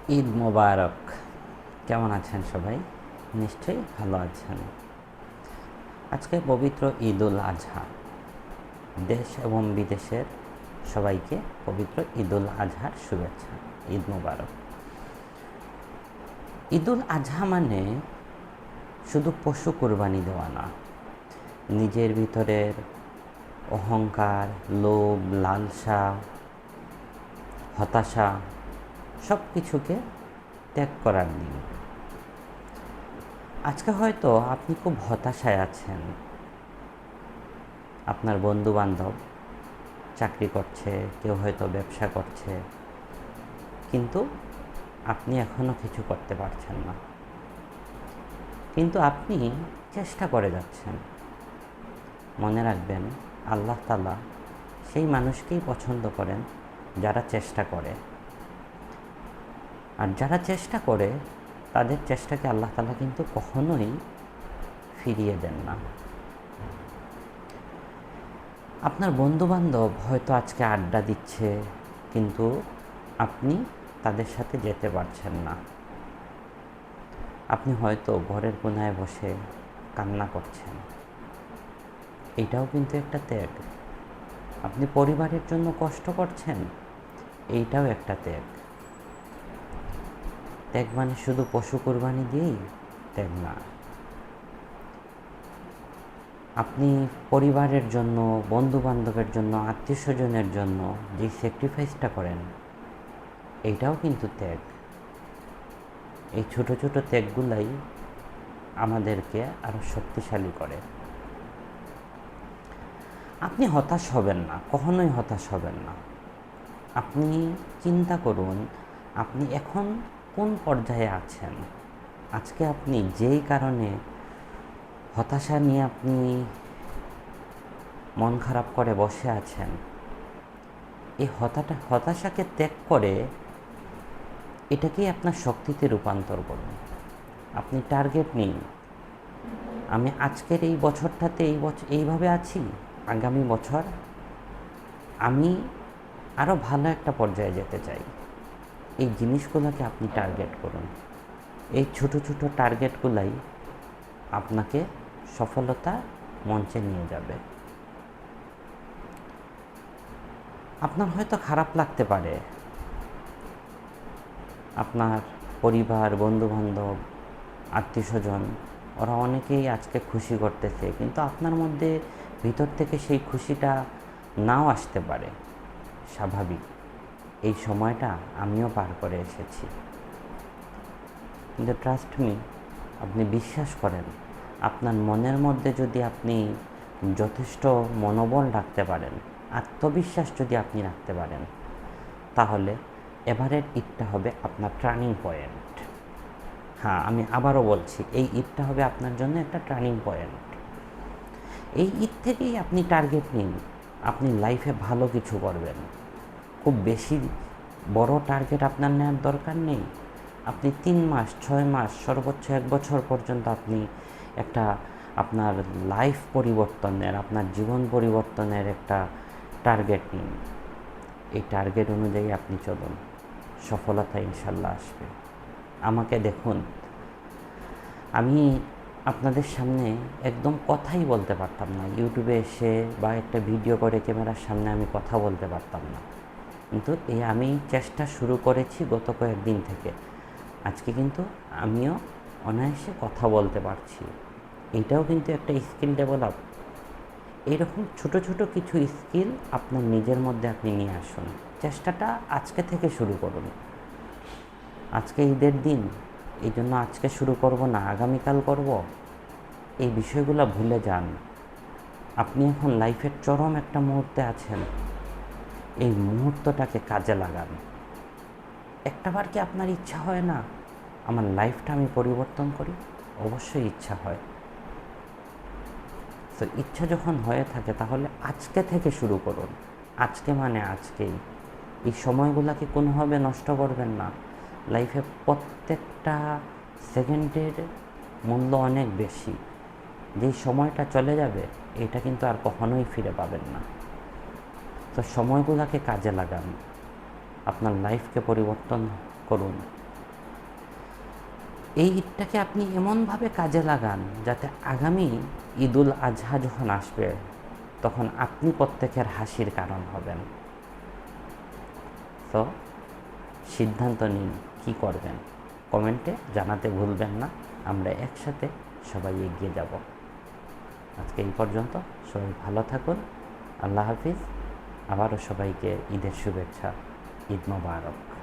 ঈদ মোবারক। কেমন আছেন সবাই? নিশ্চয়ই ভালো আছেন। আজকে পবিত্র ঈদ উল আজহা। দেশ এবং বিদেশের সবাইকে পবিত্র ঈদ উল আজহার শুভেচ্ছা। ঈদ মোবারক। ঈদ উল আজহা মানে শুধু পশু কোরবানি দেওয়া না, নিজের ভিতরের অহংকার, লোভ, লালসা, হতাশা সব কিছুকে ত্যাগ করার দিন। আজকে হয়তো আপনি খুব হতাশায় আছেন। আপনার বন্ধুবান্ধব চাকরি করছে, কেউ হয়তো ব্যবসা করছে, কিন্তু আপনি এখনও কিছু করতে পারছেন না। কিন্তু আপনি চেষ্টা করে যাচ্ছেন। মনে রাখবেন, আল্লাহ তাআলা সেই মানুষকেই পছন্দ করেন যারা চেষ্টা করে। আর যারা চেষ্টা করে তাদের চেষ্টাকে আল্লাহ তাআলা কিন্তু কখনোই ফিরিয়ে দেন না। আপনার বন্ধুবান্ধব হয়তো আজকে আড্ডা দিচ্ছে, কিন্তু আপনি তাদের সাথে যেতে পারছেন না। আপনি হয়তো ঘরের কোনায় বসে কান্না করছেন। এইটাও কিন্তু একটা ত্যাগ। আপনি পরিবারের জন্য কষ্ট করছেন, এইটাও একটা ত্যাগ। ত্যাগ মানে শুধু পশু কোরবানি দিয়েই ত্যাগ না। আপনি পরিবারের জন্য, বন্ধুবান্ধবের জন্য, আত্মীয় স্বজনের জন্য যে স্যাক্রিফাইসটা করেন, এইটাও কিন্তু ত্যাগ। এই ছোট ছোট ত্যাগগুলাই আমাদেরকে আরও শক্তিশালী করে। আপনি হতাশ হবেন না, কখনোই হতাশ হবেন না। আপনি চিন্তা করুন, আপনি এখন কোন পর্যায়ে আছেন। আজকে আপনি যেই কারণে হতাশা নিয়ে আপনি মন খারাপ করে বসে আছেন, এই হতাশাকে ত্যাগ করে এটাকেই আপনার শক্তিতে রূপান্তর করুন। আপনি টার্গেট নিন, আমি আজকের এই বছরটাতে এইভাবে আছি, আগামী বছর আমি আরও ভালো একটা পর্যায়ে যেতে চাই। এই জিনিসগুলোকে আপনি টার্গেট করুন। এই ছোট ছোট টার্গেটগুলাই আপনাকে সফলতা মঞ্চে নিয়ে যাবে। আপনার হয়তো খারাপ লাগতে পারে, আপনার পরিবার, বন্ধুবান্ধব, আত্মীয়স্বজন ওরা অনেকেই আজকে খুশি করতেছে, কিন্তু আপনার মধ্যে ভিতর থেকে সেই খুশিটা নাও আসতে পারে। স্বাভাবিক। এই সময়টা আমিও পার করে এসেছি। কিন্তু ট্রাস্ট মি, আপনি বিশ্বাস করেন, আপনার মনের মধ্যে যদি আপনি যথেষ্ট মনোবল রাখতে পারেন, আত্মবিশ্বাস যদি আপনি রাখতে পারেন, তাহলে এবারের ঈদটা হবে আপনার টার্নিং পয়েন্ট। হ্যাঁ, আমি আবারও বলছি, এই ঈদটা হবে আপনার জন্য একটা টার্নিং পয়েন্ট। এই ঈদ থেকেই আপনি টার্গেট নিন, আপনি লাইফে ভালো কিছু করবেন। খুব বেশি বড় টার্গেট আপনার নেওয়ার দরকার নেই। আপনি 3 মাস, 6 মাস, সর্বোচ্চ 1 বছর পর্যন্ত আপনি একটা আপনার লাইফ পরিবর্তনের, আপনার জীবন পরিবর্তনের একটা টার্গেট নিন। এই টার্গেট অনুযায়ী আপনি চলুন, সফলতা ইনশাল্লাহ আসবে। আমাকে দেখুন, আমি আপনাদের সামনে একদম কথাই বলতে পারতাম না। ইউটিউবে এসে বা একটা ভিডিও করে ক্যামেরার সামনে আমি কথা বলতে পারতাম না, কিন্তু আমি চেষ্টা শুরু করেছি গত কয়েকদিন থেকে। আজকে কিন্তু আমিও অনায়াসে কথা বলতে পারছি। এইটাও কিন্তু একটা স্কিল ডেভেলপ। এইরকম ছোট ছোট কিছু স্কিল আপনার নিজের মধ্যে আপনি নিয়ে আসুন। চেষ্টাটা আজকে থেকে শুরু করুন। আজকে ঈদের দিন, এই জন্য আজকে শুরু করব না, আগামীকাল করব, এই বিষয়গুলো ভুলে যান। আপনি এখন লাইফের চরম একটা মুহূর্তে আছেন, এই মুহূর্তটাকে কাজে লাগান। একটাবার কি আপনার ইচ্ছা হয় না আমার লাইফটা আমি পরিবর্তন করি? অবশ্যই ইচ্ছা হয়। তো ইচ্ছা যখন হয়ে থাকে, তাহলে আজকে থেকে শুরু করুন। আজকে মানে আজকেই। এই সময়গুলোকে কোনোভাবে নষ্ট করবেন না। লাইফে প্রত্যেকটা সেকেন্ডের মূল্য অনেক বেশি। যেই সময়টা চলে যাবে, এটা কিন্তু আর কখনোই ফিরে পাবেন না। তো সময়গুলোকে কাজে লাগান, আপনার লাইফকে পরিবর্তন করুন। এই ঈদটাকে আপনি এমনভাবে কাজে লাগান যাতে আগামী ঈদুল আজহা যখন আসবে তখন আপনি প্রত্যেকের হাসির কারণ হবেন। তো সিদ্ধান্ত নিন কী করবেন, কমেন্টে জানাতে ভুলবেন না। আমরা একসাথে সবাই এগিয়ে যাব। আজকে এই পর্যন্ত, সবাই ভালো থাকুন। আল্লাহ হাফিজ। আবারও সবাইকে ঈদের শুভেচ্ছা। ঈদ মোবারক।